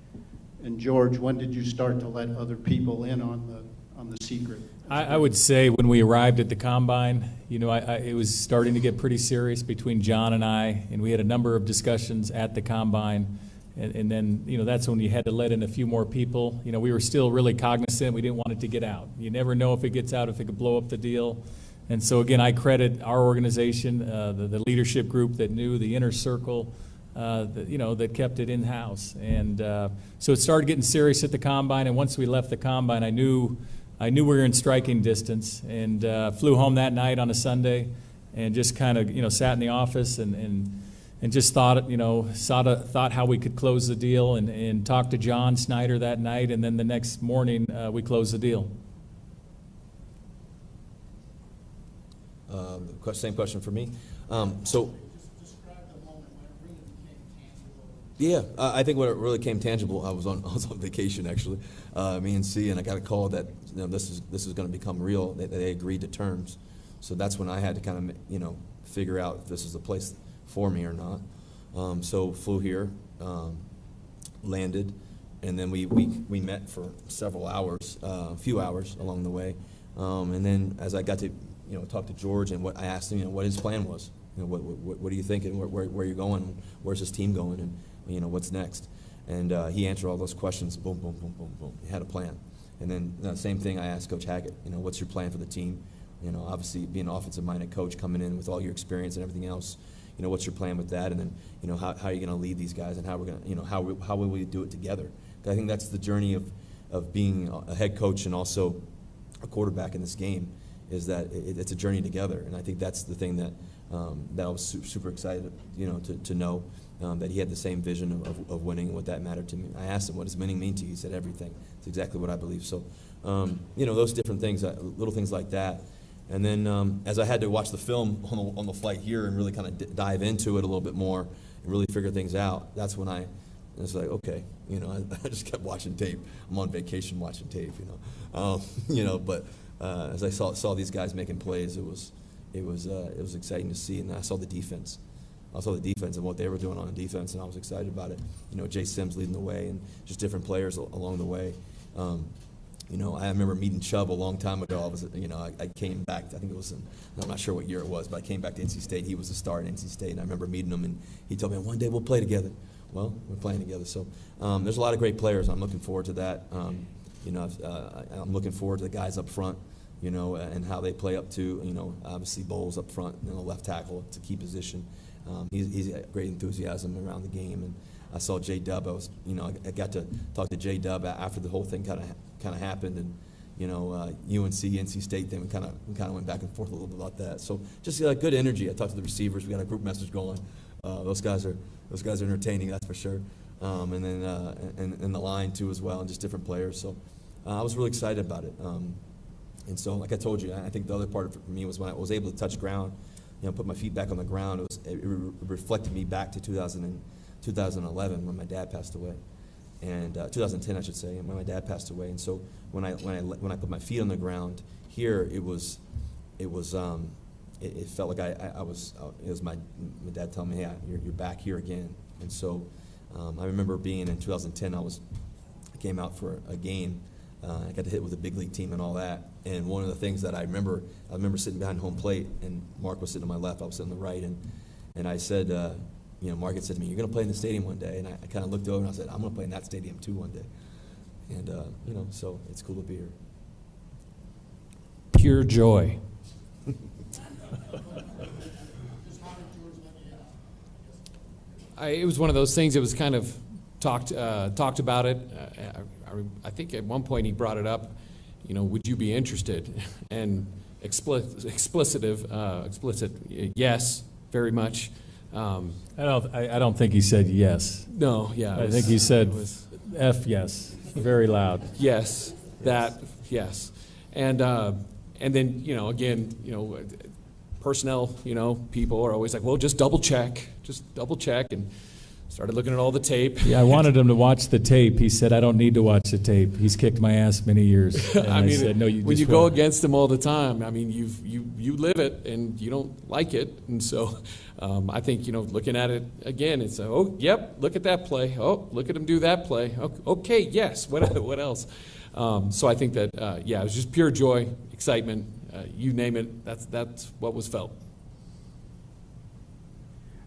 And George, when did you start to let other people in on the secret? I would say when we arrived at the Combine, it was starting to get pretty serious between John and I, and we had a number of discussions at the Combine. And then, that's when you had to let in a few more people. We were still really cognizant. We didn't want it to get out. You never know if it gets out, if it could blow up the deal. And so, again, I credit our organization, the leadership group that knew, the inner circle, that kept it in-house. And so it started getting serious at the Combine. And once we left the Combine, I knew we were in striking distance, and flew home that night on a Sunday and just kind of, sat in the office and just thought how we could close the deal, and talked to John Snyder that night, and then the next morning we closed the deal. Same question for me. So, yeah, I think when it really came tangible, I was on vacation actually, me and C, and I got a call that this is going to become real. They agreed to terms, so that's when I had to kind of figure out if this is a place for me or not. So flew here, landed, and then we met for several hours, a few hours along the way, and then as I got to talk to George, and what I asked him, what his plan was, what are you thinking, where are you going, where's his team going, and what's next, and he answered all those questions. Boom, boom, boom, boom, boom. He had a plan, and then same thing I asked Coach Hackett. What's your plan for the team? Obviously being an offensive-minded coach, coming in with all your experience and everything else. What's your plan with that? And then, how are you going to lead these guys, and how we're going to, how will we do it together? I think that's the journey of being a head coach and also a quarterback in this game, is that it's a journey together. And I think that's the thing that I was super excited, to know that he had the same vision of winning and what that mattered to me. I asked him, what does winning mean to you? He said, everything. It's exactly what I believe. So, those different things, little things like that. And then as I had to watch the film on the flight here and really kind of dive into it a little bit more and really figure things out, that's when I was like, okay, I just kept watching tape. I'm on vacation watching tape, but as I saw these guys making plays, it was exciting to see, and then I saw the defense. And what they were doing on the defense, and I was excited about it. Jay Sims leading the way, and just different players along the way. I remember meeting Chubb a long time ago. I came back, I think it was I'm not sure what year it was, but I came back to NC State. He was a star at NC State, and I remember meeting him, and he told me, one day we'll play together. Well, we're playing together. So there's a lot of great players. I'm looking forward to that. I'm looking forward to the guys up front, and how they play up to, obviously Bowles up front and the left tackle. It's a key position. He's got great enthusiasm around the game, and I saw J-Dub. I got to talk to J-Dub after the whole thing kind of happened, and UNC, NC State thing. We kind of went back and forth a little bit about that. So just good energy. I talked to the receivers. We got a group message going. Those guys are entertaining, that's for sure. And then and the line too as well, and just different players. So I was really excited about it. And so, like I told you, I think the other part of it for me was when I was able to touch ground, put my feet back on the ground. It reflected me back to 2011 when my dad passed away, and 2010 I should say, when my dad passed away. And so when I put my feet on the ground here, it felt like it was my dad telling me, hey, you're back here again. And so I remember being in 2010, I came out for a game. I got to hit with a big league team and all that. And one of the things that I remember sitting behind home plate, and Mark was sitting to my left, I was sitting on the right, and I said, Mark had said to me, you're going to play in the stadium one day. And I kind of looked over and I said, I'm going to play in that stadium too one day. And, so it's cool to be here. Pure joy. It was one of those things. It was kind of talked about it. I think at one point he brought it up. Would you be interested? And explicit, yes, very much. I don't think he said yes. No, yeah. I think he said F yes, very loud. Yes, yes. And then, again, personnel, people are always like, well, just double check, and started looking at all the tape. Yeah, I wanted him to watch the tape. He said, I don't need to watch the tape. He's kicked my ass many years. And I said, no, you when just you go won't. against him all the time, you live it and you don't like it. And so I think, looking at it again, it's, oh, yep, look at that play. Oh, look at him do that play. Okay, yes, what else? So I think that, it was just pure joy, excitement, you name it, that's what was felt.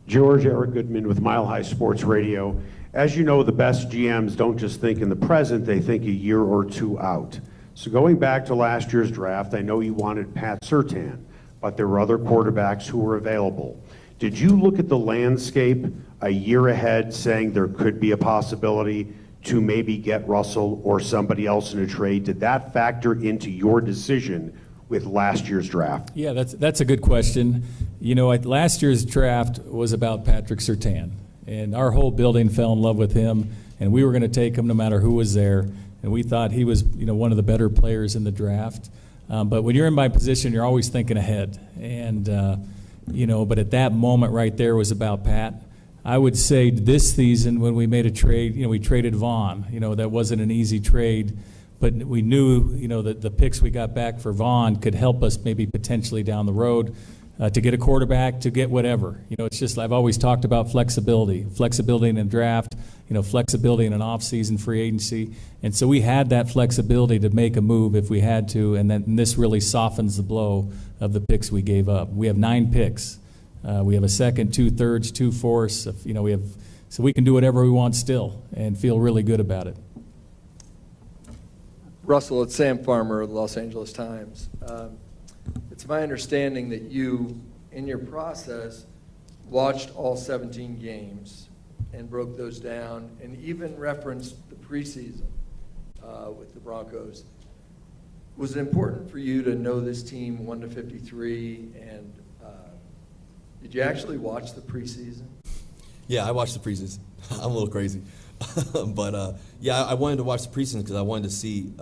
George, Eric Goodman with Mile High Sports Radio. As you know, the best GMs don't just think in the present, they think a year or two out. So going back to last year's draft, I know you wanted Pat Surtain, but there were other quarterbacks who were available. Did you look at the landscape a year ahead saying there could be a possibility to maybe get Russell or somebody else in a trade? Did that factor into your decision with last year's draft? Yeah, that's a good question. Last year's draft was about Patrick Surtain, and our whole building fell in love with him, and we were going to take him no matter who was there, and we thought he was, one of the better players in the draft. But when you're in my position, you're always thinking ahead, and but at that moment right there was about Pat. I would say this season when we made a trade, we traded Vaughn. That wasn't an easy trade. But we knew, that the picks we got back for Vaughn could help us maybe potentially down the road to get a quarterback, to get whatever. It's just, I've always talked about flexibility in a draft, flexibility in an off-season free agency. And so we had that flexibility to make a move if we had to, and then this really softens the blow of the picks we gave up. We have 9 picks. We have a second, 2 thirds, 2 fourths. So we can do whatever we want still and feel really good about it. Russell, it's Sam Farmer of the Los Angeles Times. It's my understanding that you, in your process, watched all 17 games and broke those down and even referenced the preseason with the Broncos. Was it important for you to know this team 1-53, and did you actually watch the preseason? Yeah, I watched the preseason. I'm a little crazy. But I wanted to watch the preseason because I wanted to see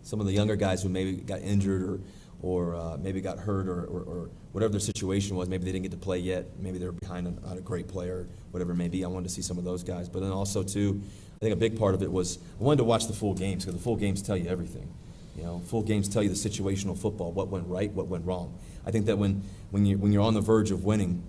some of the younger guys who maybe got injured or maybe got hurt or whatever their situation was. Maybe they didn't get to play yet. Maybe they were behind on a great player, whatever it may be. I wanted to see some of those guys. But then also, too, I think a big part of it was I wanted to watch the full games because the full games tell you everything. Full games tell you the situational football, what went right, what went wrong. I think that when you're on the verge of winning,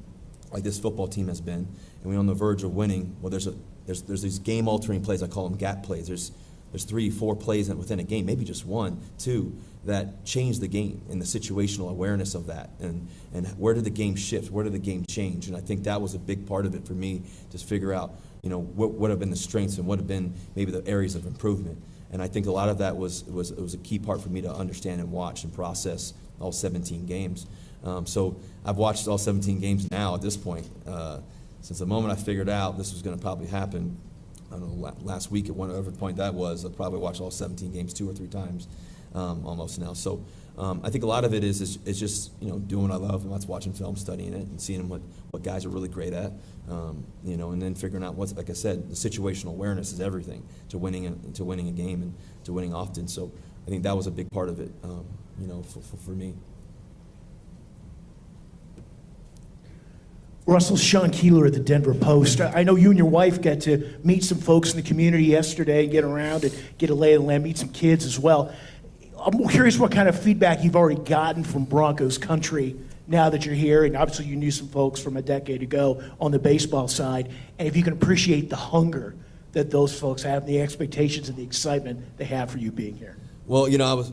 like this football team has been, and when you're on the verge of winning, well, there's these game-altering plays. I call them gap plays. There's 3-4 plays within a game, maybe just 1, 2, that change the game and the situational awareness of that. And where did the game shift? Where did the game change? And I think that was a big part of it for me to figure out, what have been the strengths and what have been maybe the areas of improvement. And I think a lot of that was a key part for me to understand and watch and process all 17 games. So I've watched all 17 games now at this point. Since the moment I figured out this was going to probably happen, I don't know, last week at whatever point that was, I probably watched all 17 games 2 or 3 times almost now. So I think a lot of it is just, you know, doing what I love, and that's watching film, studying it, and seeing what guys are really great at, you know, and then figuring out what's, like I said, the situational awareness is everything to winning a game and to winning often. So I think that was a big part of it, you know, for me. Russell, Sean Keeler of the Denver Post. I know you and your wife got to meet some folks in the community yesterday, get around and get a lay of the land, meet some kids as well. I'm curious what kind of feedback you've already gotten from Broncos country now that you're here, and obviously you knew some folks from a decade ago on the baseball side, and if you can appreciate the hunger that those folks have, the expectations and the excitement they have for you being here. Well, you know,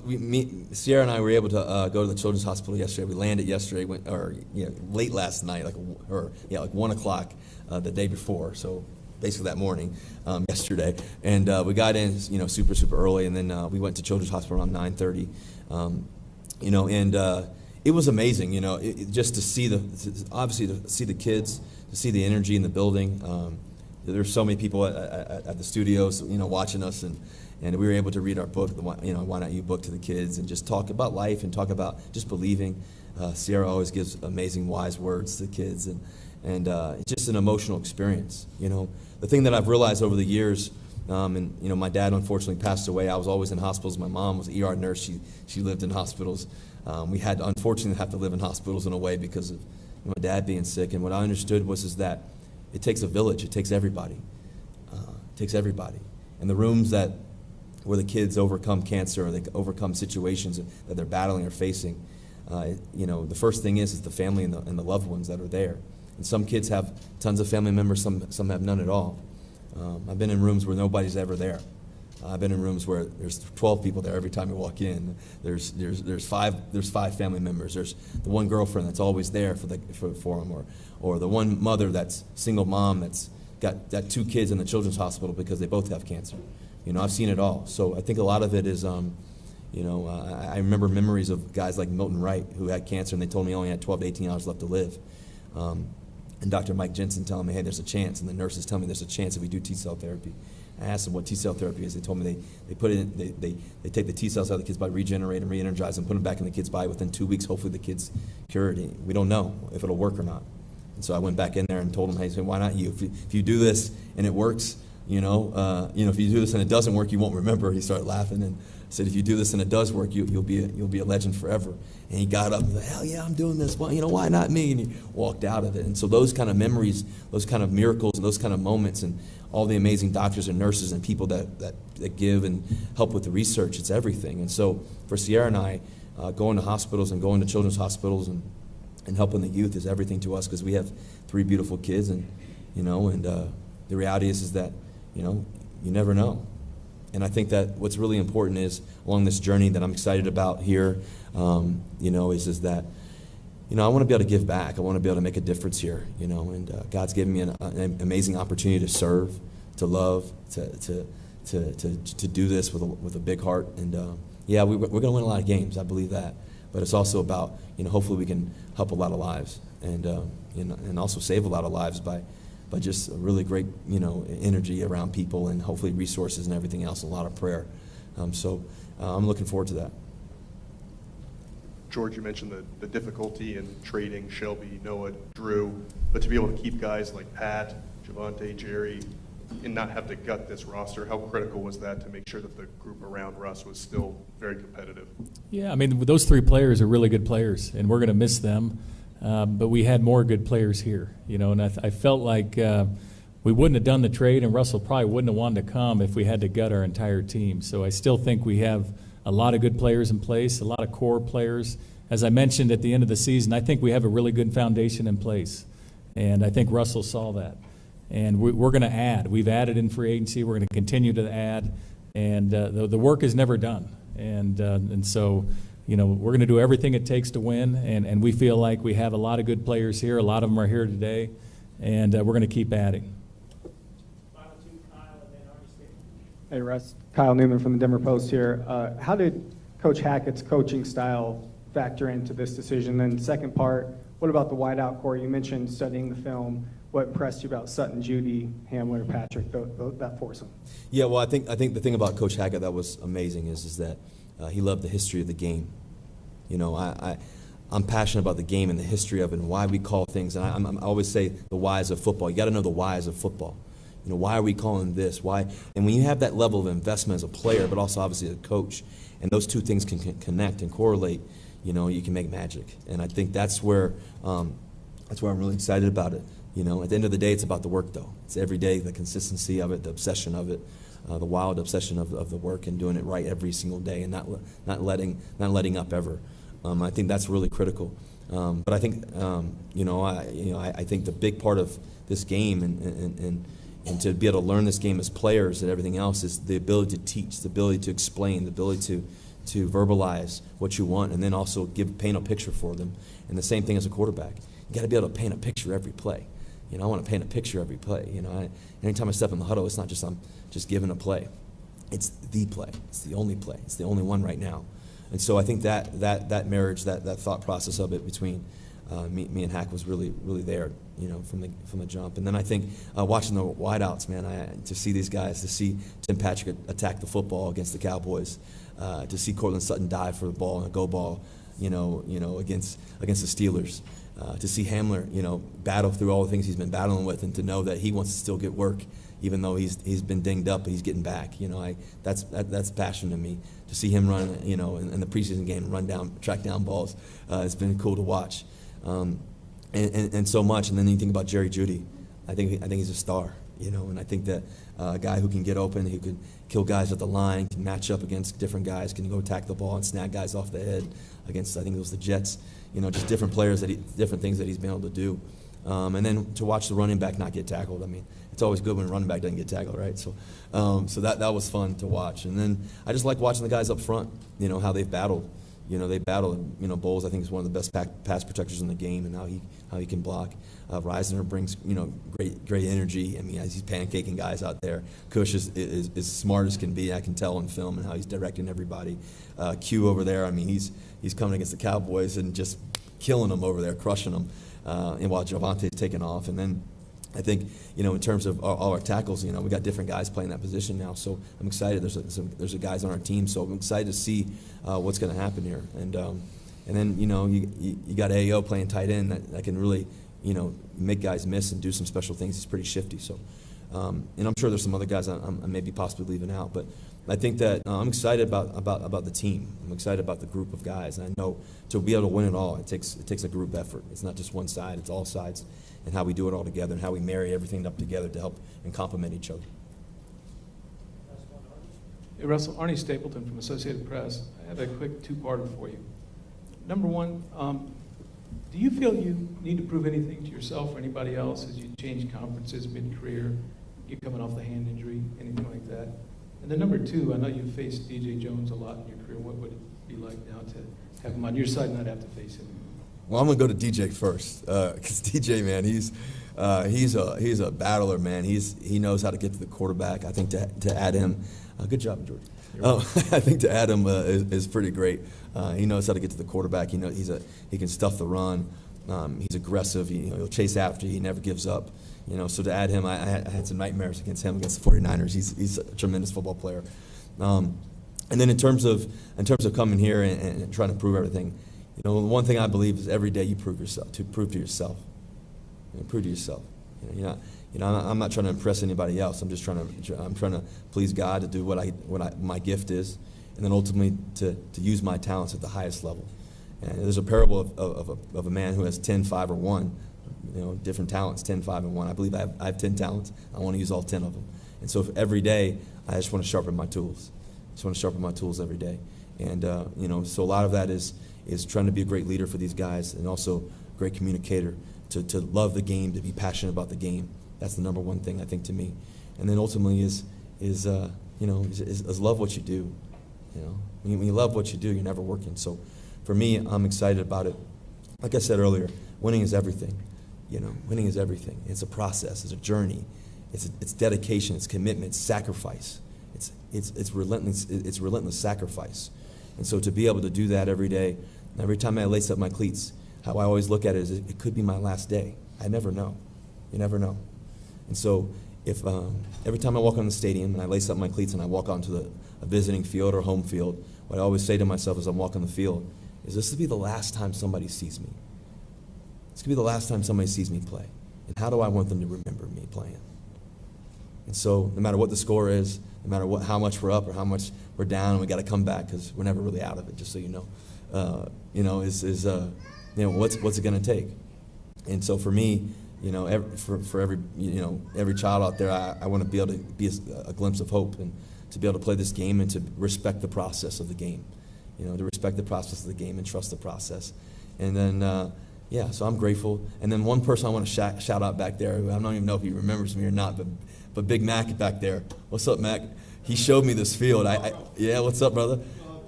Sierra and I were able to go to the Children's Hospital yesterday. We landed yesterday, late last night, like 1 o'clock the day before. So basically that morning, yesterday, and we got in, you know, super early, and then we went to Children's Hospital around 9:30. You know, and it was amazing. You know, just to see obviously to see the kids, to see the energy in the building. There's so many people at the studios, you know, watching us, and we were able to read our book, you know, Why Not You book, to the kids, and just talk about life and talk about just believing. Sierra always gives amazing, wise words to the kids, and it's just an emotional experience. You know, the thing that I've realized over the years, and you know, my dad unfortunately passed away. I was always in hospitals. My mom was an ER nurse. She lived in hospitals. We had to, unfortunately, have to live in hospitals in a way because of my dad being sick. And what I understood was that it takes a village. It takes everybody. It takes everybody. And the rooms where the kids overcome cancer, or they overcome situations that they're battling or facing, you know, the first thing is the family and the loved ones that are there. And some kids have tons of family members, some have none at all. I've been in rooms where nobody's ever there. I've been in rooms where there's 12 people there every time you walk in. There's five family members. There's the one girlfriend that's always there for them, or the one mother that's single mom that's got 2 kids in the children's hospital because they both have cancer. You know, I've seen it all. So I think a lot of it is, you know, I remember memories of guys like Milton Wright who had cancer, and they told me he only had 12 to 18 hours left to live. And Dr. Mike Jensen telling me, hey, there's a chance, and the nurses tell me there's a chance if we do T-cell therapy. I asked them what T-cell therapy is. They told me they put it in, they take the T-cells out of the kid's body, regenerate and re-energize them, put them back in the kid's body. Within 2 weeks, hopefully the kid's cured. We don't know if it'll work or not. And so I went back in there and told them, hey, why not you? If you do this and it works, if you do this and it doesn't work, you won't remember. He started laughing and said, if you do this and it does work, you'll be a legend forever. And he got up and said, hell yeah, I'm doing this. Well, you know, why not me? And he walked out of it. And so those kind of memories, those kind of miracles, and those kind of moments, and all the amazing doctors and nurses and people that give and help with the research, it's everything. And so for Sierra and I, going to hospitals and going to children's hospitals and helping the youth is everything to us, because we have 3 beautiful kids, and you know, and the reality is that, you know, you never know. And I think that what's really important is, along this journey that I'm excited about here, you know, is that, you know, I want to be able to give back. I want to be able to make a difference here, you know, and God's given me an amazing opportunity to serve, to love, to do this with a big heart. And yeah, we're going to win a lot of games. I believe that. But it's also about, you know, hopefully we can help a lot of lives, and you know, and also save a lot of lives by just a really great, you know, energy around people, and hopefully resources and everything else, and a lot of prayer. So I'm looking forward to that. George, you mentioned the difficulty in trading Shelby, Noah, Drew, but to be able to keep guys like Pat, Javonte, Jerry, and not have to gut this roster, how critical was that to make sure that the group around Russ was still very competitive? Yeah, I mean, those 3 players are really good players, and we're going to miss them. But we had more good players here, you know, and I felt like we wouldn't have done the trade, and Russell probably wouldn't have wanted to come if we had to gut our entire team. So I still think we have a lot of good players in place, a lot of core players. As I mentioned at the end of the season, I think we have a really good foundation in place, and I think Russell saw that. And we're going to add. We've added in free agency. We're going to continue to add, and the work is never done. And so, you know, we're going to do everything it takes to win, and we feel like we have a lot of good players here. A lot of them are here today, and we're going to keep adding. Final 2, Kyle, and then Artie State. Hey, Russ. Kyle Newman from the Denver Post here. How did Coach Hackett's coaching style factor into this decision? Then second part, what about the wideout core? You mentioned studying the film. What impressed you about Sutton, Judy, Hamler, Patrick, that foursome? Yeah, well, I think the thing about Coach Hackett that was amazing is that he loved the history of the game. You know, I'm passionate about the game and the history of it and why we call things. And I always say the whys of football. You got to know the whys of football. You know, why are we calling this? Why? And when you have that level of investment as a player, but also obviously as a coach, and those two things can connect and correlate, you know, you can make magic. And I think that's where I'm really excited about it. You know, at the end of the day, it's about the work, though. It's every day, the consistency of it, the obsession of it, the wild obsession of the work and doing it right every single day and not letting up ever. I think that's really critical. But I think I think the big part of this game and to be able to learn this game as players and everything else is the ability to teach, the ability to explain, the ability to verbalize what you want, and then also paint a picture for them. And the same thing as a quarterback. You got to be able to paint a picture every play. You know, I want to paint a picture every play. You know, anytime I step in the huddle, it's not just I'm just giving a play. It's the play. It's the only play. It's the only one right now. And so I think that marriage, that thought process of it between me and Hack was really there, you know, from the jump. And then I think watching the wideouts, man, to see these guys, to see Tim Patrick attack the football against the Cowboys, to see Cortland Sutton dive for the ball and a go ball, you know, against the Steelers. To see Hamler, you know, battle through all the things he's been battling with, and to know that he wants to still get work, even though he's been dinged up, but he's getting back. You know, that's passion to me. To see him run, you know, in the preseason game, track down balls, it's been cool to watch, and so much. And then you think about Jerry Jeudy. I think he's a star, you know, and I think that a guy who can get open, who can kill guys at the line, can match up against different guys, can go attack the ball and snag guys off the head against, I think it was the Jets. You know, just different players, different things that he's been able to do. And then to watch the running back not get tackled. I mean, it's always good when a running back doesn't get tackled, right? So that was fun to watch. And then I just like watching the guys up front, you know, how they've battled. You know, they battled. You know, Bowles, I think, is one of the best pass protectors in the game, and how he can block. Reisner brings, you know, great energy. I mean, as he's pancaking guys out there. Cush is smart as can be. I can tell in film and how he's directing everybody. Q over there, I mean, he's coming against the Cowboys and just killing them over there, crushing them. And while Javante's taking off, and then I think, you know, in terms of all our tackles, you know, we got different guys playing that position now. So I'm excited. There's guys on our team, so I'm excited to see what's going to happen here. And then, you know, you got AO playing tight end that can really, you know, make guys miss and do some special things. He's pretty shifty. So, and I'm sure there's some other guys I'm maybe possibly leaving out, but I think that I'm excited about the team. I'm excited about the group of guys. And I know to be able to win it all, it takes a group effort. It's not just one side; it's all sides, and how we do it all together, and how we marry everything up together to help and complement each other. Hey, Russell, Arnie Stapleton from Associated Press. I have a quick two-parter for you. Number one, do you feel you need to prove anything to yourself or anybody else as you change conferences mid-career, you coming off the hand injury, anything like that? And then number two, I know you've faced DJ Jones a lot in your career. What would it be like now to have him on your side and not have to face him? Well, I'm gonna go to DJ first, because DJ, man, he's a battler, man. He knows how to get to the quarterback. I think to add him, good job, George. I think to add him is pretty great. He knows how to get to the quarterback. He can stuff the run. He's aggressive. He'll chase after you. He never gives up. You know, so to add him, I had some nightmares against him against the 49ers. He's a tremendous football player. And then in terms of coming here and trying to prove everything, you know, the one thing I believe is every day you prove to yourself. Prove to yourself. I'm not trying to impress anybody else. I'm trying to please God, to do what my gift is, and then ultimately to use my talents at the highest level. And there's a parable of a man who has 10, 5, or 1. You know, different talents, 10, 5, and 1. I believe I have 10 talents. I want to use all 10 of them. And so every day, I just want to sharpen my tools. Every day. And, you know, so a lot of that is trying to be a great leader for these guys, and also a great communicator, to love the game, to be passionate about the game. That's the number one thing, I think, to me. And then ultimately is love what you do. You know, when you love what you do, you're never working. So for me, I'm excited about it. Like I said earlier, winning is everything. You know, winning is everything. It's a process. It's a journey. It's dedication. It's commitment. It's sacrifice. It's it's relentless sacrifice. And so to be able to do that every day, every time I lace up my cleats, how I always look at it is it could be my last day. I never know. You never know. And so if every time I walk on the stadium and I lace up my cleats and I walk onto a visiting field or home field, what I always say to myself as I'm walking the field is this will be the last time somebody sees me. This could be the last time somebody sees me play. And how do I want them to remember me playing? And so no matter what the score is, no matter how much we're up or how much we're down, and we got to come back because we're never really out of it, just so you know. What's it going to take? And so for me, for every child out there, I want to be able to be a glimpse of hope and to be able to play this game and to respect the process of the game. To respect the process of the game and trust the process. And then, so I'm grateful. And then one person I want to shout out back there, I don't even know if he remembers me or not, but Big Mac back there. What's up, Mac? He showed me this field. Yeah, what's up, brother?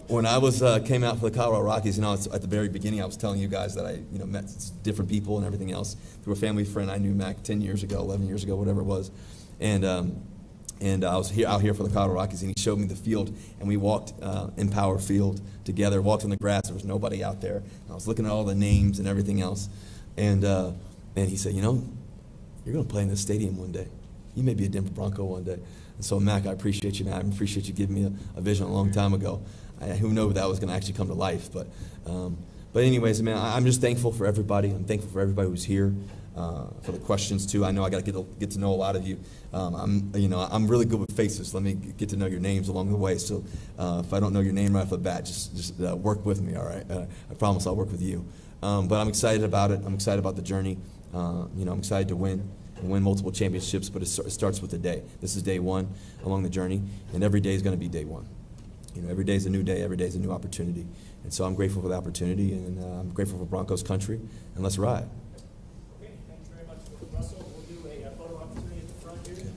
When I came out for the Colorado Rockies, at the very beginning, I was telling you guys that I met different people and everything else through a family friend. I knew Mac 10 years ago, 11 years ago, whatever it was. And I was out here for the Colorado Rockies, and he showed me the field, and we walked in Power Field together, walked in the grass. There was nobody out there. And I was looking at all the names and everything else. And he said, you're going to play in this stadium one day. You may be a Denver Bronco one day. And so, Mac, I appreciate you, man. I appreciate you giving me a vision a long time ago. Who knew that was going to actually come to life? But anyways, man, I'm just thankful for everybody. I'm thankful for everybody who's here, for the questions too. I know I got to get to know a lot of you. I'm really good with faces. Let me get to know your names along the way. So if I don't know your name right off the bat, just work with me. All right. I promise I'll work with you. But I'm excited about it. I'm excited about the journey. I'm excited to win multiple championships. But it starts with the day. This is day one along the journey, and every day is going to be day one. Every day is a new day. Every day is a new opportunity. And so I'm grateful for the opportunity, and I'm grateful for Broncos country. And let's ride. Okay, thanks very much, Russell. We'll do a photo opportunity at the front here.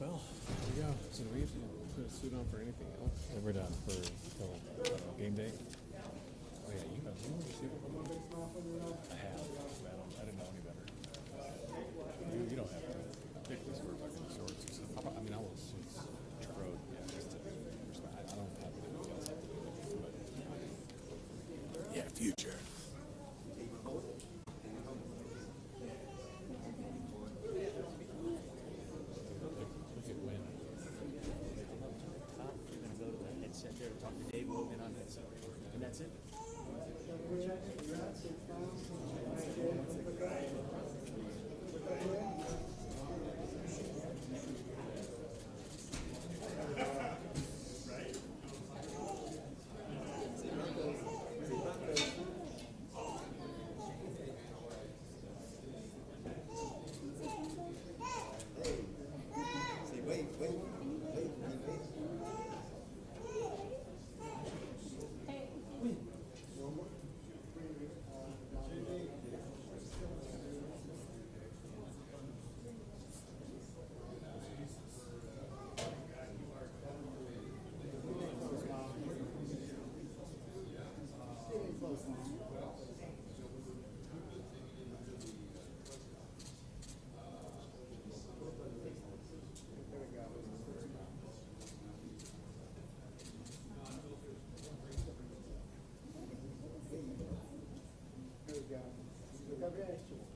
Well, there you go. So do we have to put a suit on for anything else? We're done for game day. Oh yeah, you have a suit. I have. I didn't know any better. You don't have to. Pick this for fucking shorts. I will suits road. Yeah, just to respect. I don't have anything else I have to do. But yeah, future. Sit there, talk to Dave, move in on that, and that's it. There we go.